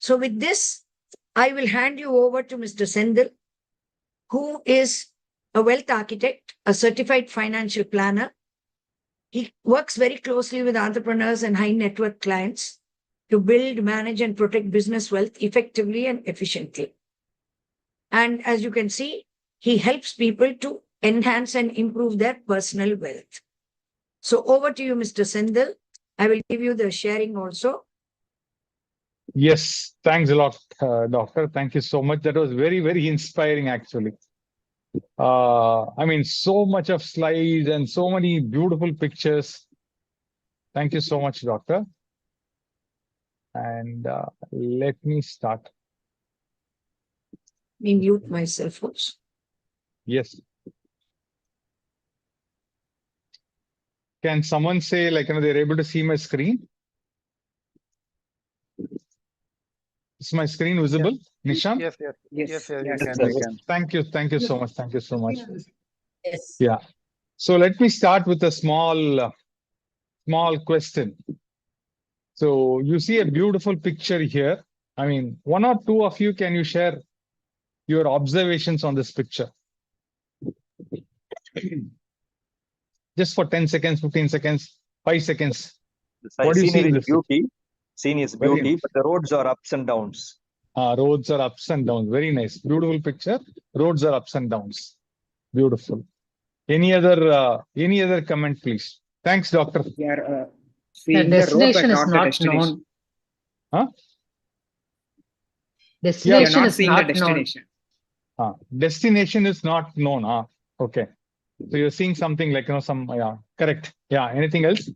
So with this, I will hand you over to Mr. Senthil, who is a wealth architect, a certified financial planner. He works very closely with entrepreneurs and high net worth clients to build, manage, and protect business wealth effectively and efficiently. And as you can see, he helps people to enhance and improve their personal wealth. So over to you, Mr. Senthil. I will give you the sharing also. Yes, thanks a lot, Doctor. Thank you so much. That was very, very inspiring, actually. I mean, so much of slides and so many beautiful pictures. Thank you so much, Doctor. And let me start. Let me mute myself also. Yes. Can someone say, like, they're able to see my screen? Is my screen visible, Nishant? Yes, you can. Thank you so much. Thank you so much. Yes. Yeah. So let me start with a small question. So you see a beautiful picture here. I mean, one or two of you, can you share your observations on this picture? Just for 10 seconds, 15 seconds, 5 seconds. What do you see in this? Scene is beauty, but the roads are ups and downs. Roads are ups and downs. Very nice. Beautiful picture. Roads are ups and downs. Beautiful. Any other comment, please? Thanks, Doctor. The destination is not known. Huh? Destination is not known. Destination is not known. Okay. So you're seeing something like, correct. Yeah. Anything else?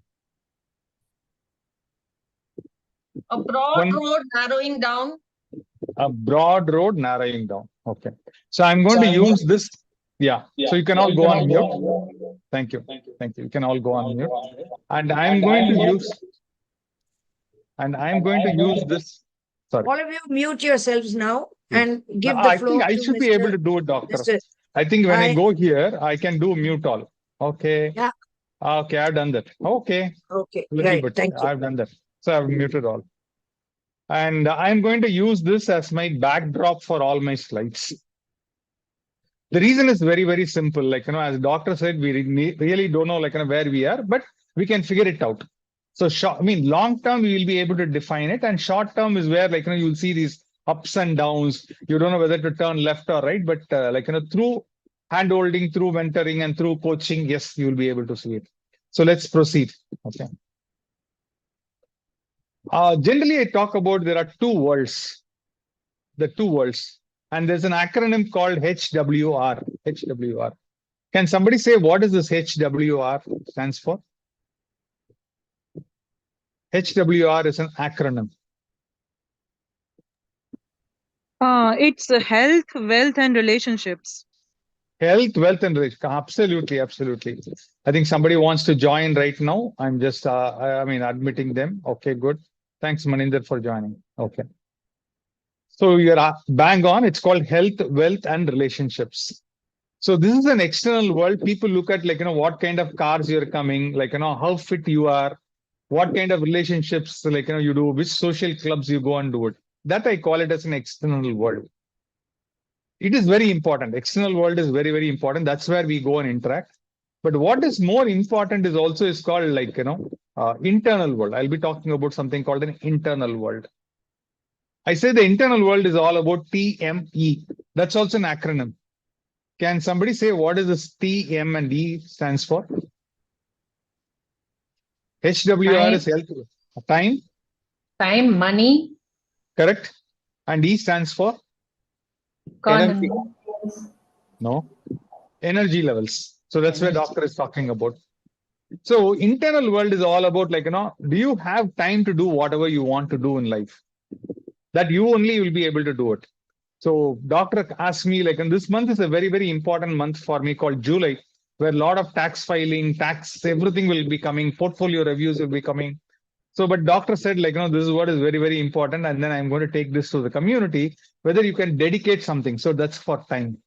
A broad road narrowing down. A broad road narrowing down. Okay. So I'm going to use this. Yeah. So you can all go on mute. Thank you. You can all go on mute. And I'm going to use this. Sorry. All of you mute yourselves now and give the floor. I think I should be able to do it, Doctor. I think when I go here, I can do mute all. Okay. Yeah. Okay, I've done that. Okay. Okay. Right. Thank you. I've done that. So I've muted all. And I'm going to use this as my backdrop for all my slides. The reason is very, very simple. Like, as Doctor said, we really don't know, like, where we are, but we can figure it out. So, long term, we will be able to define it. And short term is where, like, you'll see these ups and downs. You don't know whether to turn left or right, but through hand-holding, through mentoring, and through coaching, yes, you'll be able to see it. So let's proceed. Okay. Generally, I talk about there are two worlds. The two worlds. And there's an acronym called HWR. HWR. Can somebody say what is this HWR stands for? HWR is an acronym. It's health, wealth, and relationships. Health, wealth, and relationships. Absolutely. I think somebody wants to join right now. I'm just, admitting them. Okay, good. Thanks, Maninder, for joining. Okay. So you're bang on. It's called health, wealth, and relationships. So this is an external world. People look at, like, what kind of cars you're coming, like, how fit you are, what kind of relationships, like, you do, which social clubs you go and do it. That I call it as an external world. It is very important. External world is very, very important. That's where we go and interact. But what is more important is called, like, internal world. I'll be talking about something called an internal world. I say the internal world is all about TME. That's also an acronym. Can somebody say what is this T, M, and E stands for? HWR is health. Time. Time, money. Correct. And E stands for? Economy. No. Energy levels. So that's where Doctor is talking about. So internal world is all about, like, do you have time to do whatever you want to do in life? That you only will be able to do it. So Doctor asked me, like, and this month is a very, very important month for me called July, where a lot of tax filing, everything will be coming, portfolio reviews will be coming. So, but Doctor said, like, this is what is very, very important. And then I'm going to take this to the community, whether you can dedicate something. So that's for time.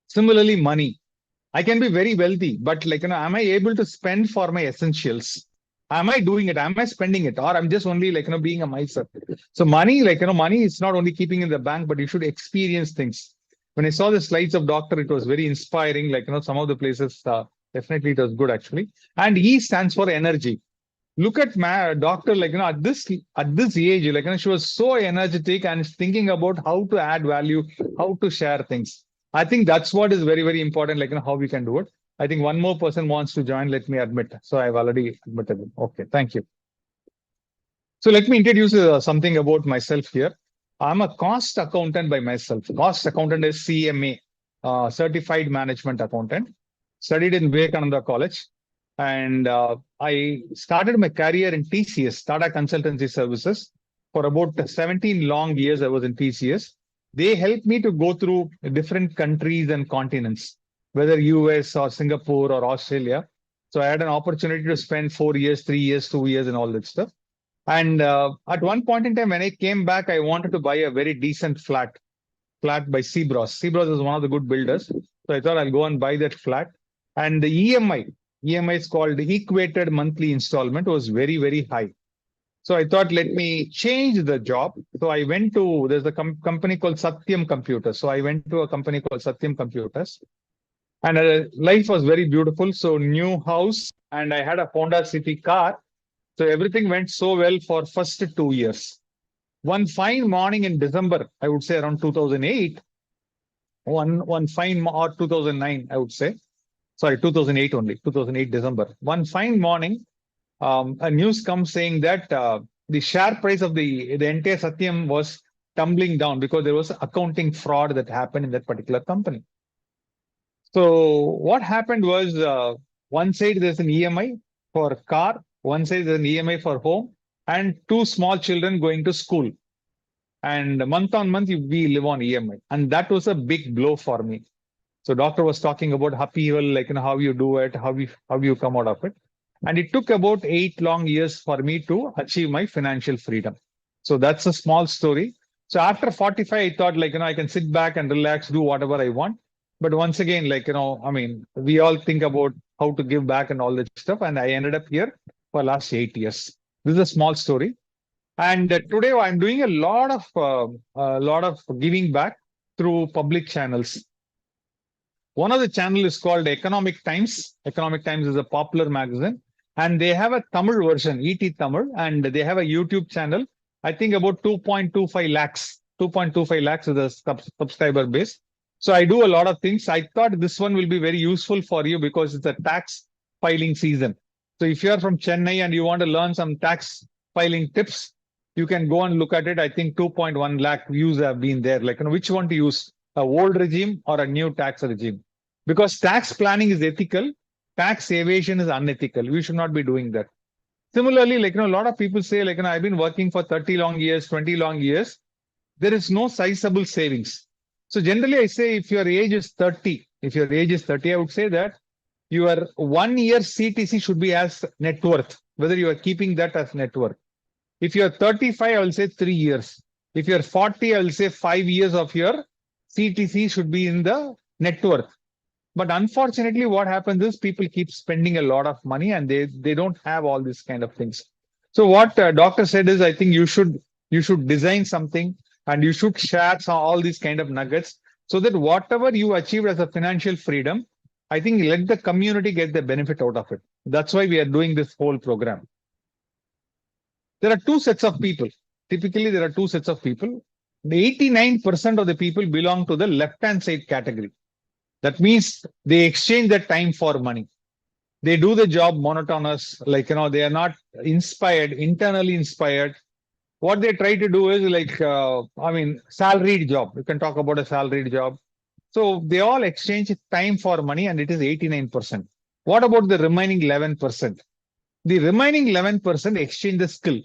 Similarly, money. I can be very wealthy, but, like, am I able to spend for my essentials? Am I doing it? Am I spending it? Or I'm just only like, being a miser. So money, like, money is not only keeping in the bank, but you should experience things. When I saw the slides of doctor, it was very inspiring. Like, some of the places, definitely it was good actually. And E stands for energy. Look at my doctor, like, at this age, like, she was so energetic and thinking about how to add value, how to share things. I think that's what is very, very important, like, how we can do it. I think one more person wants to join. Let me admit. So I've already admitted them. Okay, thank you. So let me introduce something about myself here. I'm a cost accountant by myself. Cost accountant is CMA, Certified Management Accountant. Studied in Vivekananda College. And I started my career in TCS, Tata Consultancy Services. For about 17 long years, I was in TCS. They helped me to go through different countries and continents, whether US or Singapore or Australia. So I had an opportunity to spend 4 years, 3 years, 2 years, and all that stuff. And at one point in time, when I came back, I wanted to buy a very decent flat by Seabros. Seabros is one of the good builders. So I thought I'll go and buy that flat. And the EMI is called equated monthly installment, was very, very high. So I thought, let me change the job. So I went to, there's a company called Satyam Computers. So I went to a company called Satyam Computers. And life was very beautiful. So new house, and I had a Honda City car. So everything went so well for first 2 years. One fine morning in December, I would say around 2008, one fine, or 2009, I would say. Sorry, 2008 only, 2008 December. One fine morning, a news comes saying that the share price of the entire Satyam was tumbling down because there was accounting fraud that happened in that particular company. So what happened was, one side there's an EMI for car, one side there's an EMI for home, and 2 small children going to school. And month on month, we live on EMI. And that was a big blow for me. So doctor was talking about upheaval, like, how you do it, how you come out of it. And it took about 8 long years for me to achieve my financial freedom. So that's a small story. So after 45, I thought, like, I can sit back and relax, do whatever I want. But once again, like, we all think about how to give back and all that stuff. And I ended up here for last 8 years. This is a small story. And today I'm doing a lot of giving back through public channels. One of the channel is called Economic Times. Economic Times is a popular magazine, and they have a Tamil version, ET Tamil, and they have a YouTube channel. I think about 2.25 lakhs. 2.25 lakhs is the subscriber base. So I do a lot of things. I thought this one will be very useful for you because it's a tax filing season. So if you are from Chennai and you want to learn some tax filing tips, you can go and look at it. I think 2.1 lakh views have been there. Like, which one to use, a old regime or a new tax regime? Because tax planning is ethical, tax evasion is unethical. We should not be doing that. Similarly, like, a lot of people say, like, I've been working for 30 long years, 20 long years. There is no sizable savings. So generally, I say if your age is 30, I would say that your 1 year CTC should be as net worth, whether you are keeping that as net worth. If you're 35, I will say 3 years. If you're 40, I will say 5 years of your CTC should be in the net worth. But unfortunately, what happens is people keep spending a lot of money and they don't have all these kind of things. So what doctor said is, I think you should design something and you should share all these kind of nuggets so that whatever you achieved as a financial freedom, I think let the community get the benefit out of it. That's why we are doing this whole program. There are 2 sets of people. Typically, there are 2 sets of people. The 89% of the people belong to the left-hand side category. That means they exchange their time for money. They do the job monotonous, like, they are not inspired, internally inspired. What they try to do is like, salaried job. You can talk about a salaried job. So they all exchange time for money and it is 89%. What about the remaining 11%? The remaining 11% exchange the skill.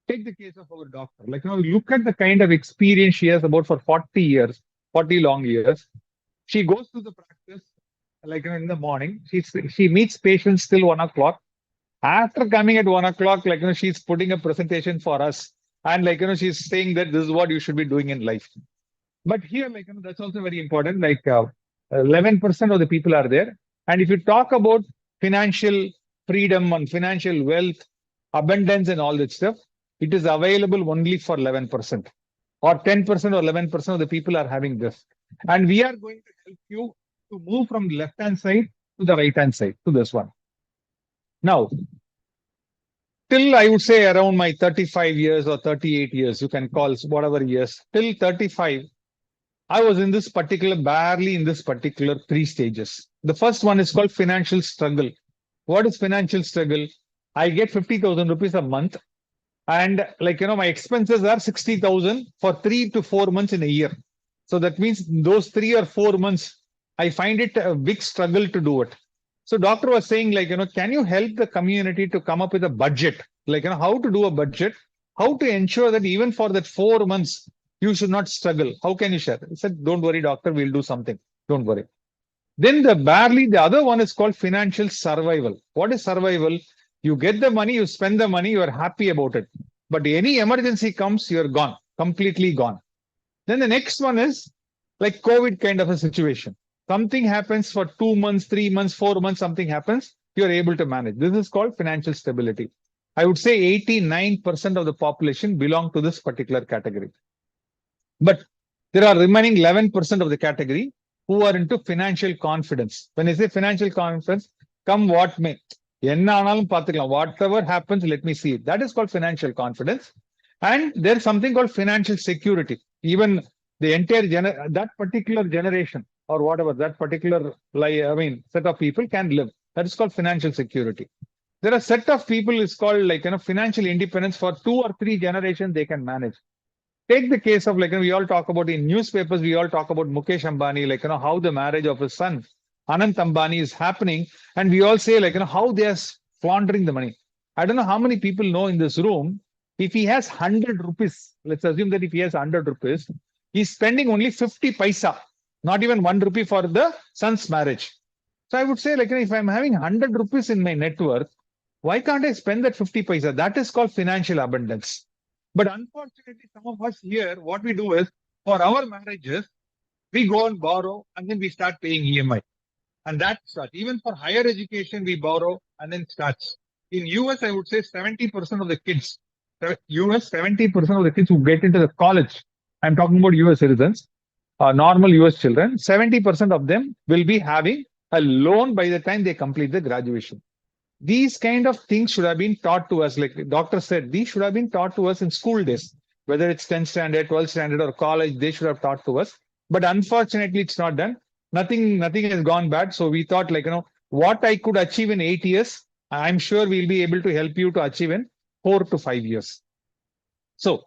Take the case of our doctor. Like, look at the kind of experience she has about for 40 years, 40 long years. She goes to the practice, like, in the morning. She meets patients till 1 o'clock. After coming at 1 o'clock, like, she's putting a presentation for us. And like, she's saying that this is what you should be doing in life. But here, like, that's also very important. Like, 11% of the people are there. And if you talk about financial freedom and financial wealth, abundance and all that stuff, it is available only for 11%. Or 10% or 11% of the people are having this. And we are going to help you to move from the left-hand side to the right-hand side, to this one. Now, till I would say around my 35 years or 38 years, you can call whatever years, till 35, I was in this particular, barely in this particular 3 stages. The first one is called financial struggle. What is financial struggle? I get 50,000 rupees a month. And my expenses are 60,000 for 3 to 4 months in a year. So that means those 3 or 4 months, I find it a big struggle to do it. So doctor was saying can you help the community to come up with a budget? How to do a budget, how to ensure that even for that 4 months, you should not struggle. How can you share? He said, don't worry, doctor, we'll do something. Don't worry. Then the other one is called financial survival. What is survival? You get the money, you spend the money, you are happy about it. But any emergency comes, you're gone, completely gone. Then the next one is like COVID kind of a situation. Something happens for 2 months, 3 months, 4 months, something happens, you're able to manage. This is called financial stability. I would say 89% of the population belong to this particular category. But there are remaining 11% of the category who are into financial confidence. When I say financial confidence, come what may. Whatever happens, let me see it. That is called financial confidence. And there's something called financial security. Even the entire that particular generation or whatever, that particular set of people can live. That is called financial security. There are a set of people is called financial independence for 2 or 3 generations they can manage. Take the case of we all talk about in newspapers, we all talk about Mukesh Ambani, how the marriage of his son Anant Ambani is happening, and we all say how they are squandering the money. I don't know how many people know in this room, if he has 100 rupees, let's assume that if he has 100 rupees, he's spending only 50 paisa, not even 1 rupee for the son's marriage. So I would say if I'm having 100 rupees in my net worth, why can't I spend that 50 paisa? That is called financial abundance. But unfortunately, some of us here, what we do is, for our marriages, we go and borrow and then we start paying EMI. And that starts. Even for higher education, we borrow and then starts. In US, I would say 70% of the kids, 70% of the kids who get into the college, I'm talking about US citizens, normal US children, 70% of them will be having a loan by the time they complete the graduation. These kind of things should have been taught to us. Like the doctor said, these should have been taught to us in school days, whether it's 10th standard, 12th standard or college, they should have taught to us. But unfortunately, it's not done. Nothing has gone bad. So we thought what I could achieve in 8 years, I'm sure we'll be able to help you to achieve in 4 to 5 years. So